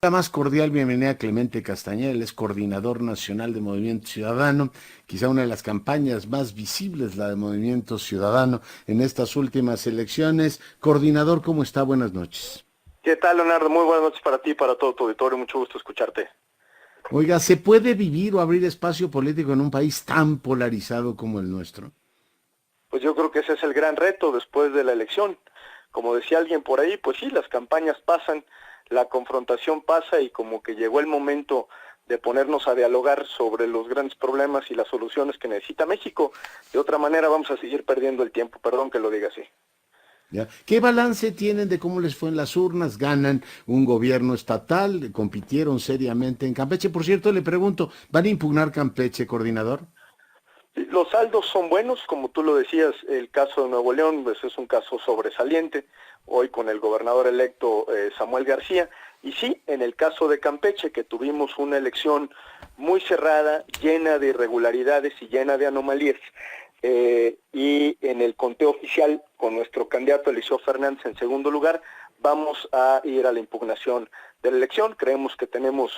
la más cordial bienvenida a Clemente Castañeda, él es coordinador nacional de Movimiento Ciudadano, quizá una de las campañas más visibles, la de Movimiento Ciudadano en estas últimas elecciones. Coordinador, ¿cómo está? Buenas noches. ¿Qué tal, Leonardo? Muy buenas noches para ti y para todo tu auditorio. Mucho gusto escucharte. Oiga, ¿se puede vivir o abrir espacio político en un país tan polarizado como el nuestro? Pues yo creo que ese es el gran reto después de la elección. Como decía alguien por ahí, pues sí, las campañas pasan, la confrontación pasa y como que llegó el momento de ponernos a dialogar sobre los grandes problemas y las soluciones que necesita México. De otra manera vamos a seguir perdiendo el tiempo, perdón que lo diga así. ¿Ya? ¿Qué balance tienen de cómo les fue en las urnas? ¿Ganan un gobierno estatal? ¿Compitieron seriamente en Campeche? Por cierto, le pregunto, ¿van a impugnar Campeche, coordinador? Los saldos son buenos, como tú lo decías, el caso de Nuevo León pues es un caso sobresaliente, hoy con el gobernador electo Samuel García, y sí, en el caso de Campeche, que tuvimos una elección muy cerrada, llena de irregularidades y llena de anomalías, y en el conteo oficial, con nuestro candidato Eliseo Fernández en segundo lugar, vamos a ir a la impugnación de la elección. Creemos que tenemos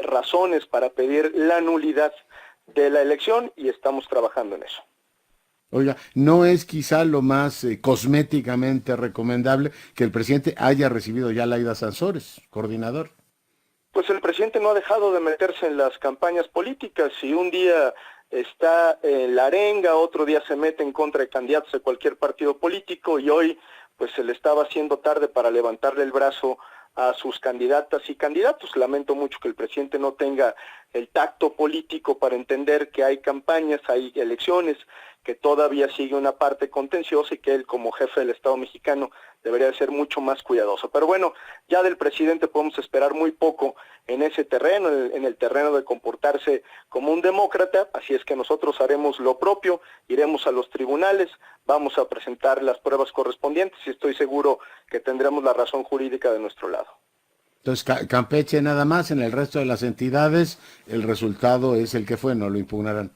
razones para pedir la nulidad de la elección y estamos trabajando en eso. Oiga, ¿no es quizá lo más cosméticamente recomendable que el presidente haya recibido ya a Laida Sansores, coordinador? Pues el presidente no ha dejado de meterse en las campañas políticas. Si un día está en la arenga, otro día se mete en contra de candidatos de cualquier partido político y hoy pues se le estaba haciendo tarde para levantarle el brazo a sus candidatas y candidatos. Lamento mucho que el presidente no tenga el tacto político para entender que hay campañas, hay elecciones, que todavía sigue una parte contenciosa y que él como jefe del Estado mexicano debería de ser mucho más cuidadoso. Pero bueno, ya del presidente podemos esperar muy poco en ese terreno, en el terreno de comportarse como un demócrata, así es que nosotros haremos lo propio, iremos a los tribunales, vamos a presentar las pruebas correspondientes y estoy seguro que tendremos la razón jurídica de nuestro lado. Entonces, Campeche nada más, en el resto de las entidades, el resultado es el que fue, no lo impugnarán.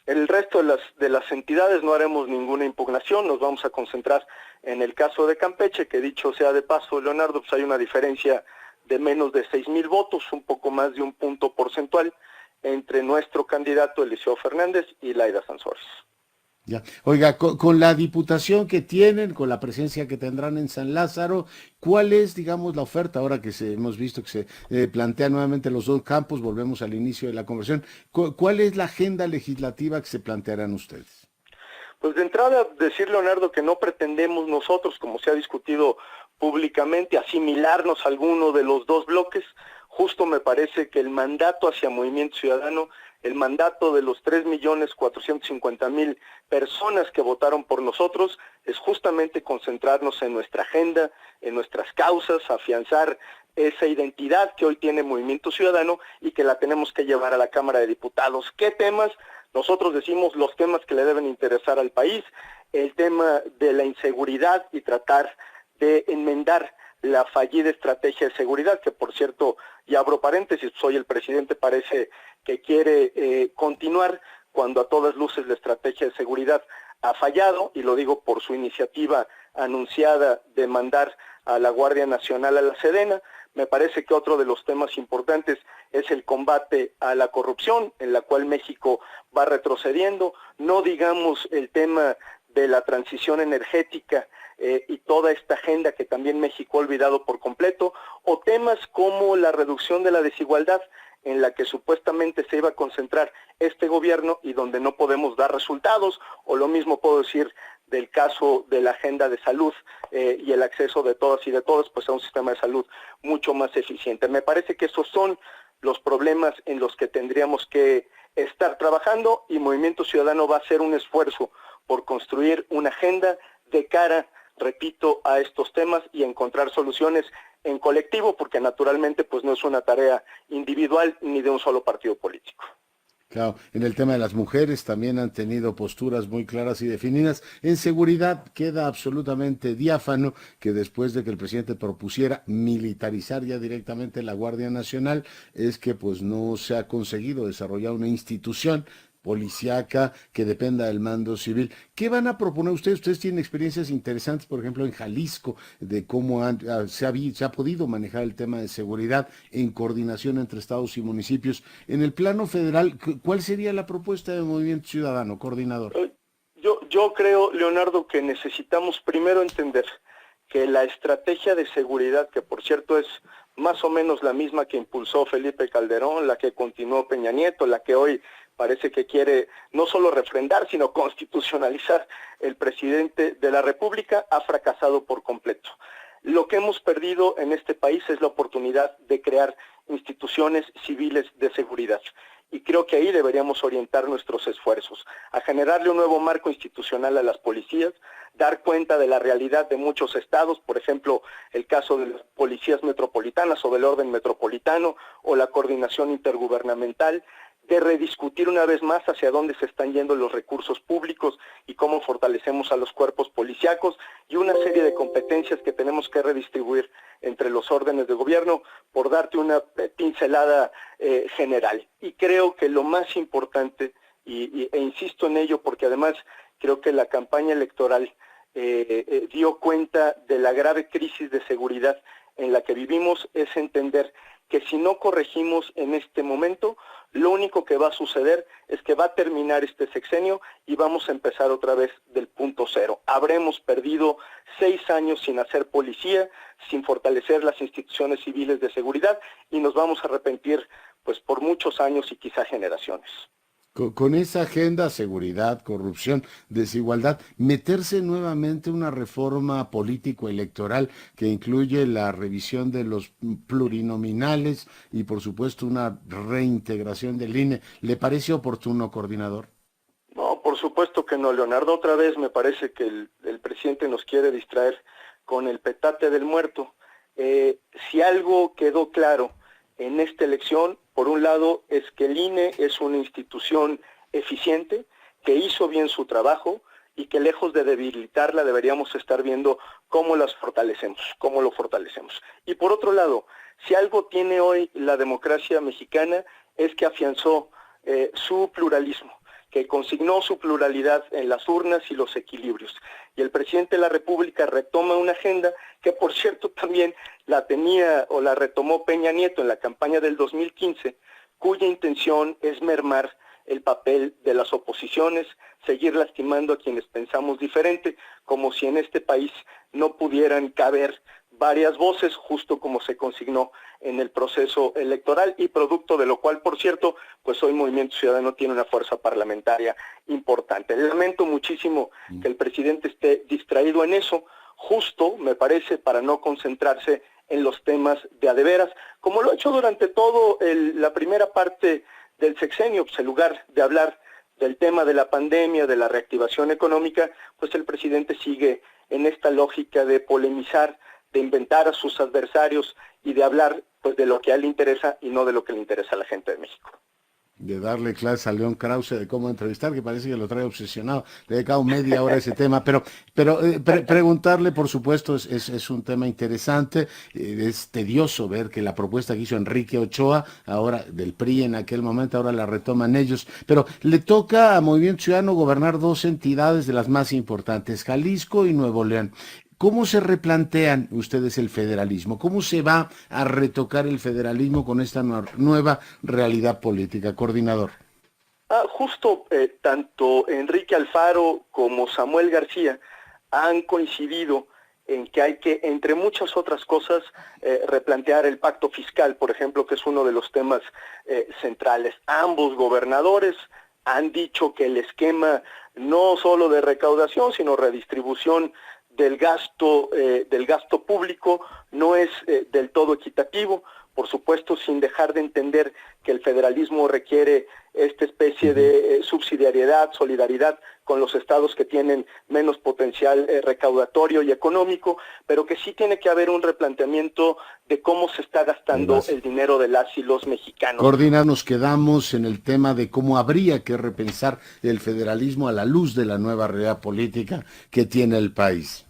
El resto de las entidades no haremos ninguna impugnación, nos vamos a concentrar en el caso de Campeche, que dicho sea de paso, Leonardo, pues hay una diferencia de menos de 6,000 votos, un poco más de un punto porcentual, entre nuestro candidato Eliseo Fernández y Laida Sansores. Ya. Oiga, con la diputación que tienen, con la presencia que tendrán en San Lázaro, ¿cuál es, digamos, la oferta ahora que hemos visto que se plantean nuevamente los dos campos? Volvemos al inicio de la conversación. ¿Cuál es la agenda legislativa que se plantearán ustedes? Pues de entrada decir, Leonardo, que no pretendemos nosotros, como se ha discutido públicamente, asimilarnos a alguno de los dos bloques. Justo me parece que el mandato hacia Movimiento Ciudadano, el mandato de los 3,450,000 personas que votaron por nosotros, es justamente concentrarnos en nuestra agenda, en nuestras causas, afianzar esa identidad que hoy tiene Movimiento Ciudadano y que la tenemos que llevar a la Cámara de Diputados. ¿Qué temas? Nosotros decimos los temas que le deben interesar al país, el tema de la inseguridad y tratar de enmendar la fallida estrategia de seguridad, que por cierto, y abro paréntesis, hoy el presidente parece que quiere continuar cuando a todas luces la estrategia de seguridad ha fallado, y lo digo por su iniciativa anunciada de mandar a la Guardia Nacional a la Sedena. Me parece que otro de los temas importantes es el combate a la corrupción, en la cual México va retrocediendo, no digamos el tema de la transición energética y toda esta agenda que también México ha olvidado por completo, o temas como la reducción de la desigualdad, en la que supuestamente se iba a concentrar este gobierno y donde no podemos dar resultados, o lo mismo puedo decir del caso de la agenda de salud y el acceso de todas y de todos pues a un sistema de salud mucho más eficiente. Me parece que esos son los problemas en los que tendríamos que estar trabajando y Movimiento Ciudadano va a hacer un esfuerzo por construir una agenda de cara, repito, a estos temas y encontrar soluciones en colectivo, porque naturalmente pues no es una tarea individual ni de un solo partido político. Claro, en el tema de las mujeres también han tenido posturas muy claras y definidas. En seguridad queda absolutamente diáfano que después de que el presidente propusiera militarizar ya directamente la Guardia Nacional, es que pues no se ha conseguido desarrollar una institución policíaca que dependa del mando civil. ¿Qué van a proponer ustedes? Ustedes tienen experiencias interesantes, por ejemplo, en Jalisco, de cómo se ha podido manejar el tema de seguridad en coordinación entre estados y municipios. En el plano federal, ¿cuál sería la propuesta de Movimiento Ciudadano, coordinador? Yo creo, Leonardo, que necesitamos primero entender que la estrategia de seguridad, que por cierto es más o menos la misma que impulsó Felipe Calderón, la que continuó Peña Nieto, la que hoy parece que quiere no solo refrendar, sino constitucionalizar el presidente de la República, ha fracasado por completo. Lo que hemos perdido en este país es la oportunidad de crear instituciones civiles de seguridad. Y creo que ahí deberíamos orientar nuestros esfuerzos, a generarle un nuevo marco institucional a las policías, dar cuenta de la realidad de muchos estados, por ejemplo, el caso de las policías metropolitanas o del orden metropolitano, o la coordinación intergubernamental, de rediscutir una vez más hacia dónde se están yendo los recursos públicos y cómo fortalecemos a los cuerpos policíacos, y una serie de competencias que tenemos que redistribuir entre los órdenes de gobierno, por darte una pincelada general. Y creo que lo más importante, e insisto en ello porque además creo que la campaña electoral dio cuenta de la grave crisis de seguridad en la que vivimos, es entender que si no corregimos en este momento, lo único que va a suceder es que va a terminar este sexenio y vamos a empezar otra vez del punto cero. Habremos perdido 6 años sin hacer policía, sin fortalecer las instituciones civiles de seguridad, y nos vamos a arrepentir pues por muchos años y quizá generaciones. Con esa agenda, seguridad, corrupción, desigualdad, meterse nuevamente una reforma político-electoral que incluye la revisión de los plurinominales y, por supuesto, una reintegración del INE. ¿Le parece oportuno, coordinador? No, por supuesto que no, Leonardo. Otra vez me parece que el presidente nos quiere distraer con el petate del muerto. Si algo quedó claro en esta elección, por un lado, es que el INE es una institución eficiente, que hizo bien su trabajo y que lejos de debilitarla deberíamos estar viendo cómo las fortalecemos, cómo lo fortalecemos. Y por otro lado, si algo tiene hoy la democracia mexicana es que afianzó su pluralismo, que consignó su pluralidad en las urnas y los equilibrios. Y el presidente de la República retoma una agenda que, por cierto, también la tenía o la retomó Peña Nieto en la campaña del 2015, cuya intención es mermar el papel de las oposiciones, seguir lastimando a quienes pensamos diferente, como si en este país no pudieran caber varias voces, justo como se consignó en el proceso electoral, y producto de lo cual, por cierto, pues hoy Movimiento Ciudadano tiene una fuerza parlamentaria importante. Lamento muchísimo que el presidente esté distraído en eso, justo, me parece, para no concentrarse en los temas de a de veras, como lo ha hecho durante todo la primera parte del sexenio. Pues en lugar de hablar del tema de la pandemia, de la reactivación económica, pues el presidente sigue en esta lógica de polemizar, de inventar a sus adversarios y de hablar pues de lo que a él le interesa y no de lo que le interesa a la gente de México. De darle clases a León Krause de cómo entrevistar, que parece que lo trae obsesionado. Le he dedicado media hora a ese tema, pero preguntarle, por supuesto, es un tema interesante. Es tedioso ver que la propuesta que hizo Enrique Ochoa, ahora del PRI en aquel momento, ahora la retoman ellos. Pero le toca a Movimiento Ciudadano gobernar 2 entidades de las más importantes, Jalisco y Nuevo León. ¿Cómo se replantean ustedes el federalismo? ¿Cómo se va a retocar el federalismo con esta nueva realidad política, coordinador? Justo tanto Enrique Alfaro como Samuel García han coincidido en que hay que, entre muchas otras cosas, replantear el pacto fiscal, por ejemplo, que es uno de los temas centrales. Ambos gobernadores han dicho que el esquema no solo de recaudación, sino redistribución del gasto público no es del todo equitativo, por supuesto sin dejar de entender que el federalismo requiere esta especie de subsidiariedad, solidaridad con los estados que tienen menos potencial recaudatorio y económico, pero que sí tiene que haber un replanteamiento de cómo se está gastando el dinero de las y los mexicanos. Coordina, nos quedamos en el tema de cómo habría que repensar el federalismo a la luz de la nueva realidad política que tiene el país.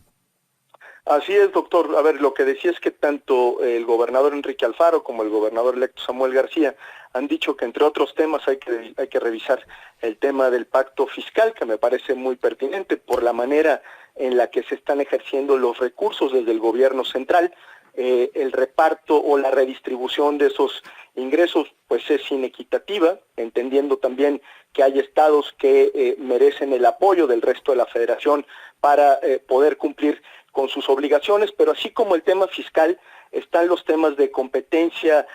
Así es, doctor. A ver, lo que decía es que tanto el gobernador Enrique Alfaro como el gobernador electo Samuel García han dicho que entre otros temas hay que revisar el tema del pacto fiscal, que me parece muy pertinente por la manera en la que se están ejerciendo los recursos desde el gobierno central. El reparto o la redistribución de esos ingresos pues es inequitativa, entendiendo también que hay estados que merecen el apoyo del resto de la federación para poder cumplir con sus obligaciones, pero así como el tema fiscal, están los temas de competencia,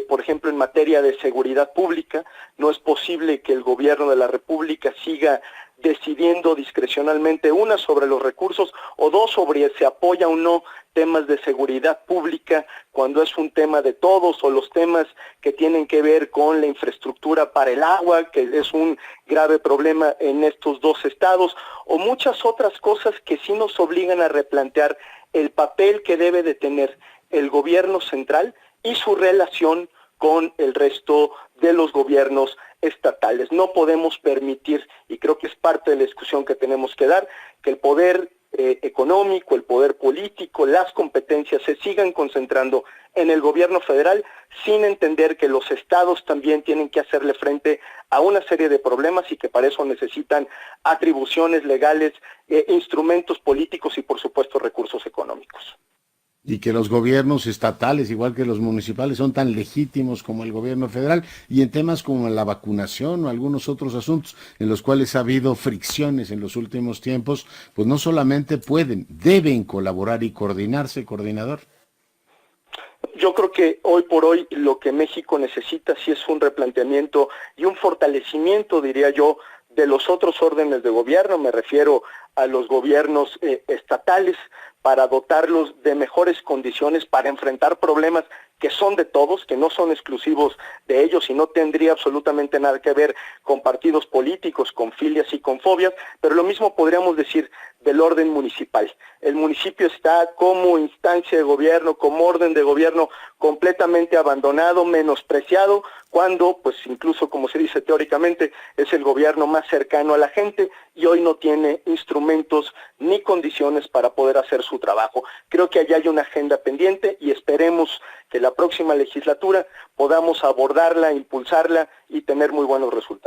por ejemplo, en materia de seguridad pública. No es posible que el gobierno de la República siga decidiendo discrecionalmente, una, sobre los recursos, o dos, sobre si apoya o no temas de seguridad pública, cuando es un tema de todos, o los temas que tienen que ver con la infraestructura para el agua, que es un grave problema en estos dos estados, o muchas otras cosas que sí nos obligan a replantear el papel que debe de tener el gobierno central y su relación con el resto de los gobiernos estatales. No podemos permitir, y creo que es parte de la discusión que tenemos que dar, que el poder económico, el poder político, las competencias se sigan concentrando en el gobierno federal, sin entender que los estados también tienen que hacerle frente a una serie de problemas y que para eso necesitan atribuciones legales, instrumentos políticos y por supuesto recursos económicos. Y que los gobiernos estatales, igual que los municipales, son tan legítimos como el gobierno federal, y en temas como la vacunación o algunos otros asuntos en los cuales ha habido fricciones en los últimos tiempos, pues no solamente pueden, deben colaborar y coordinarse, coordinador. Yo creo que hoy por hoy lo que México necesita sí es un replanteamiento y un fortalecimiento, diría yo, de los otros órdenes de gobierno. Me refiero a los gobiernos estatales, para dotarlos de mejores condiciones para enfrentar problemas que son de todos, que no son exclusivos de ellos y no tendría absolutamente nada que ver con partidos políticos, con filias y con fobias, pero lo mismo podríamos decir del orden municipal. El municipio está como instancia de gobierno, como orden de gobierno completamente abandonado, menospreciado, cuando, pues incluso como se dice teóricamente, es el gobierno más cercano a la gente y hoy no tiene instrumentos ni condiciones para poder hacer su trabajo. Creo que allá hay una agenda pendiente y esperemos que la próxima legislatura podamos abordarla, impulsarla y tener muy buenos resultados.